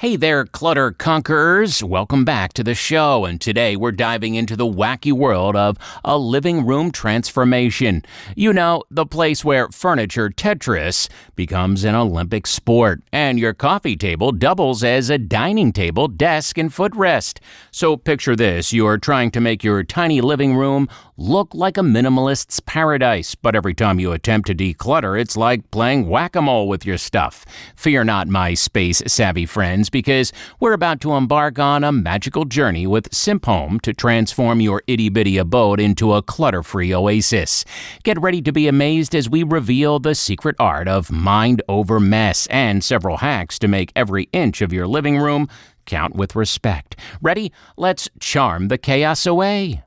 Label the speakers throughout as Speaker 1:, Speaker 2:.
Speaker 1: Hey there, clutter conquerors. Welcome back to the show, and today we're diving into the wacky world of a living room transformation. You know, the place where furniture Tetris becomes an Olympic sport, and your coffee table doubles as a dining table, desk, and footrest. So picture this, you're trying to make your tiny living room look like a minimalist's paradise, but every time you attempt to declutter, it's like playing whack-a-mole with your stuff. Fear not, my space-savvy friends, because we're about to embark on a magical journey with SimpHome to transform your itty-bitty abode into a clutter-free oasis. Get ready to be amazed as we reveal the secret art of mind over mess and several hacks to make every inch of your living room count with respect. Ready? Let's charm the chaos away.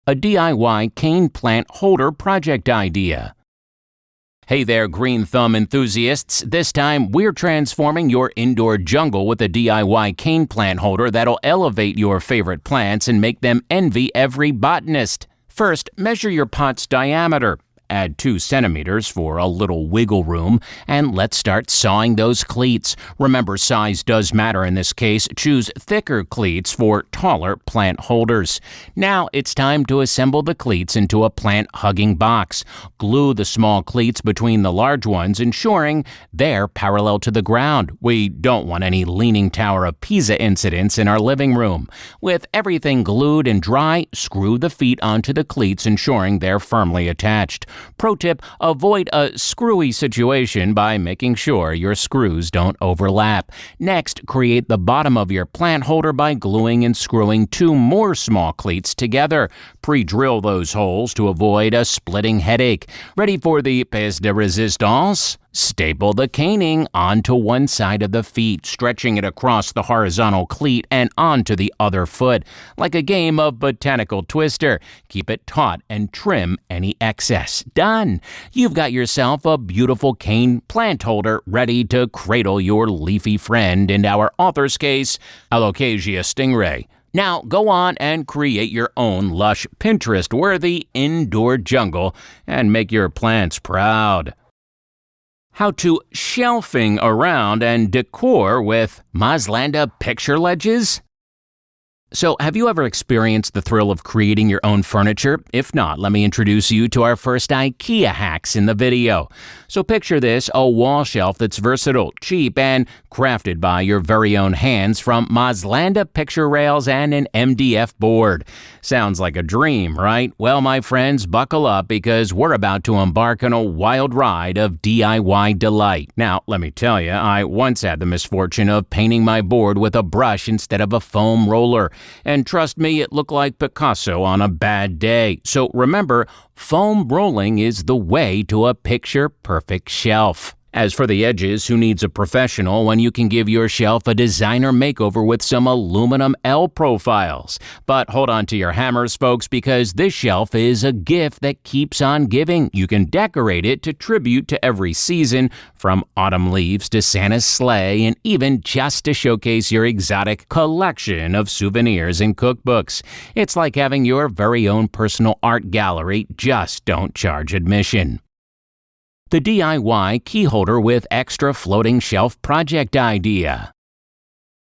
Speaker 1: A DIY cane plant holder project idea. Hey there, green thumb enthusiasts. This time, we're transforming your indoor jungle with a DIY cane plant holder that'll elevate your favorite plants and make them envy every botanist. First, measure your pot's diameter. Add 2 centimeters for a little wiggle room, and let's start sawing those cleats. Remember, size does matter in this case. Choose thicker cleats for taller plant holders. Now it's time to assemble the cleats into a plant-hugging box. Glue the small cleats between the large ones, ensuring they're parallel to the ground. We don't want any Leaning Tower of Pisa incidents in our living room. With everything glued and dry, screw the feet onto the cleats, ensuring they're firmly attached. Pro tip, avoid a screwy situation by making sure your screws don't overlap. Next, create the bottom of your plant holder by gluing and screwing 2 more small cleats together. Pre-drill those holes to avoid a splitting headache. Ready for the pièce de résistance? Staple the caning onto one side of the feet, stretching it across the horizontal cleat and onto the other foot, like a game of botanical twister. Keep it taut and trim any excess. Done! You've got yourself a beautiful cane plant holder ready to cradle your leafy friend, in our author's case, Alocasia stingray. Now go on and create your own lush Pinterest-worthy indoor jungle and make your plants proud. How to shelving around and decor with Mazlanda picture ledges? So, have you ever experienced the thrill of creating your own furniture? If not, let me introduce you to our first IKEA hacks in the video. So picture this, a wall shelf that's versatile, cheap, and crafted by your very own hands from Mazlanda picture rails and an MDF board. Sounds like a dream, right? Well, my friends, buckle up because we're about to embark on a wild ride of DIY delight. Now, let me tell you, I once had the misfortune of painting my board with a brush instead of a foam roller. And trust me, it looked like Picasso on a bad day. So remember, foam rolling is the way to a picture-perfect shelf. As for the edges, who needs a professional when you can give your shelf a designer makeover with some aluminum L profiles? But hold on to your hammers, folks, because this shelf is a gift that keeps on giving. You can decorate it to tribute to every season, from autumn leaves to Santa's sleigh, and even just to showcase your exotic collection of souvenirs and cookbooks. It's like having your very own personal art gallery, just don't charge admission. The DIY key holder with extra floating shelf project idea.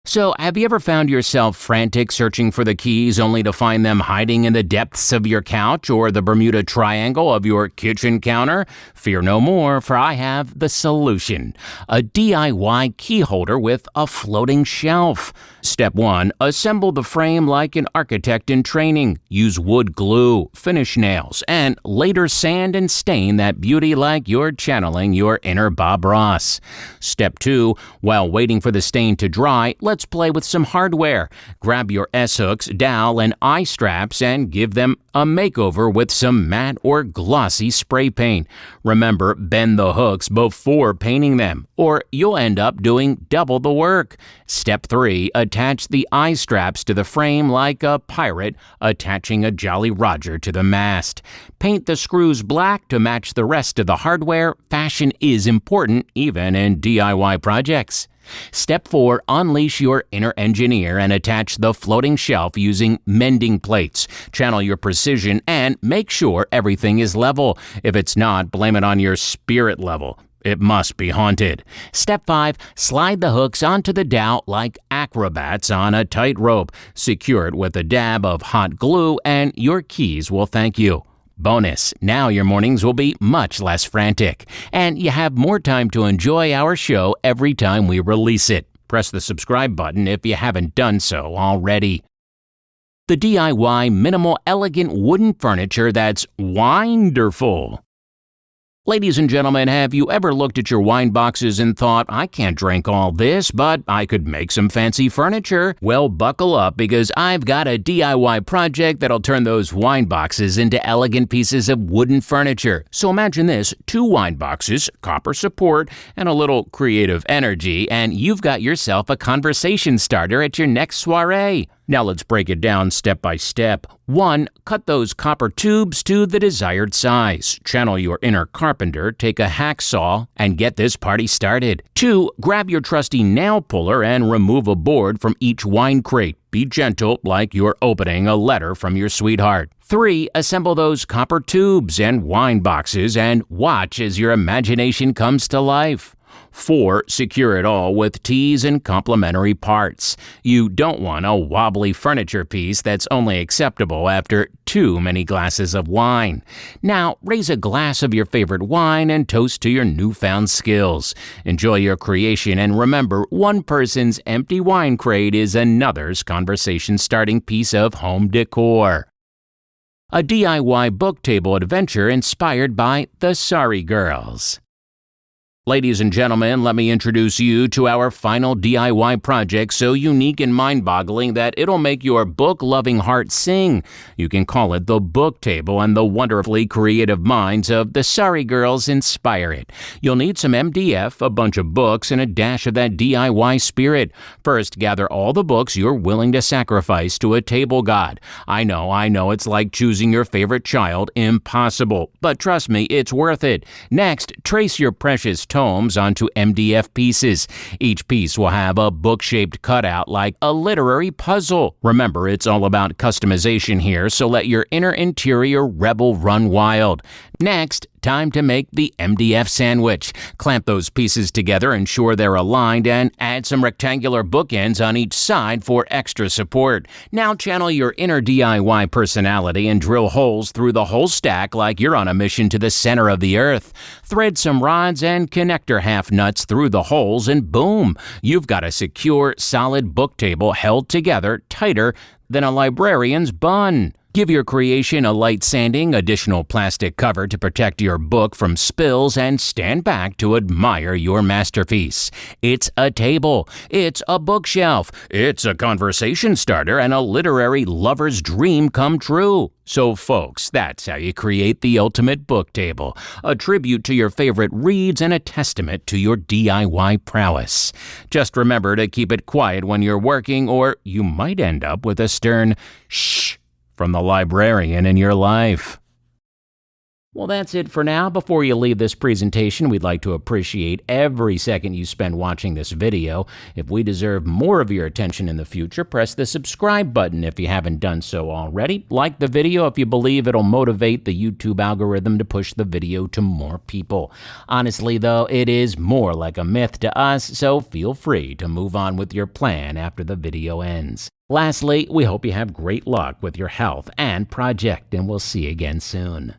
Speaker 1: So, have you ever found yourself frantic searching for the keys only to find them hiding in the depths of your couch or the Bermuda Triangle of your kitchen counter? Fear no more, for I have the solution. A DIY key holder with a floating shelf. Step 1. Assemble the frame like an architect in training. Use wood glue, finish nails, and later sand and stain that beauty like you're channeling your inner Bob Ross. Step 2. While waiting for the stain to dry, let's play with some hardware. Grab your S-hooks, dowel, and eye straps and give them a makeover with some matte or glossy spray paint. Remember, bend the hooks before painting them, or you'll end up doing double the work. Step 3. Attach the eye straps to the frame like a pirate attaching a Jolly Roger to the mast. Paint the screws black to match the rest of the hardware. Fashion is important, even in DIY projects. Step 4. Unleash your inner engineer and attach the floating shelf using mending plates. Channel your precision and make sure everything is level. If it's not, blame it on your spirit level. it must be haunted. Step 5. Slide the hooks onto the dowel like acrobats on a tightrope. Secure it with a dab of hot glue and your keys will thank you. Bonus, now your mornings will be much less frantic, and you have more time to enjoy our show every time we release it. Press the subscribe button if you haven't done so already. The DIY minimal elegant wooden furniture that's winderful. Ladies and gentlemen, have you ever looked at your wine boxes and thought, I can't drink all this, but I could make some fancy furniture? Well, buckle up because I've got a DIY project that'll turn those wine boxes into elegant pieces of wooden furniture. So imagine this, 2 wine boxes, copper support, and a little creative energy, and you've got yourself a conversation starter at your next soiree. Now let's break it down step by step. 1. Cut those copper tubes to the desired size. Channel your inner carpenter, take a hacksaw, and get this party started. 2. Grab your trusty nail puller and remove a board from each wine crate. Be gentle, like you're opening a letter from your sweetheart. 3. Assemble those copper tubes and wine boxes and watch as your imagination comes to life. 4. Secure it all with teas and complementary parts. You don't want a wobbly furniture piece that's only acceptable after too many glasses of wine. Now, raise a glass of your favorite wine and toast to your newfound skills. Enjoy your creation and remember, one person's empty wine crate is another's conversation-starting piece of home decor. A DIY book table adventure inspired by the Sorry Girls. Ladies and gentlemen, let me introduce you to our final DIY project so unique and mind-boggling that it'll make your book-loving heart sing. You can call it the book table, and the wonderfully creative minds of the Sorry Girls inspire it. You'll need some MDF, a bunch of books, and a dash of that DIY spirit. First, gather all the books you're willing to sacrifice to a table god. I know, it's like choosing your favorite child. Impossible. But trust me, it's worth it. Next, trace your precious tomes onto MDF pieces. Each piece will have a book-shaped cutout like a literary puzzle. Remember, it's all about customization here, so let your inner interior rebel run wild. Next, time to make the MDF sandwich. Clamp those pieces together, ensure they're aligned, and add some rectangular bookends on each side for extra support. Now channel your inner DIY personality and drill holes through the whole stack like you're on a mission to the center of the earth. Thread some rods and connector half nuts through the holes and boom! You've got a secure, solid book table held together tighter than a librarian's bun. Give your creation a light sanding, additional plastic cover to protect your book from spills, and stand back to admire your masterpiece. It's a table. It's a bookshelf. It's a conversation starter and a literary lover's dream come true. So folks, that's how you create the ultimate book table. A tribute to your favorite reads and a testament to your DIY prowess. Just remember to keep it quiet when you're working or you might end up with a stern shh from the librarian in your life. Well, that's it for now. Before you leave this presentation, we'd like to appreciate every second you spend watching this video. If we deserve more of your attention in the future, press the subscribe button if you haven't done so already. Like the video if you believe it'll motivate the YouTube algorithm to push the video to more people. Honestly, though, it is more like a myth to us, so feel free to move on with your plan after the video ends. Lastly, we hope you have great luck with your health and project, and we'll see you again soon.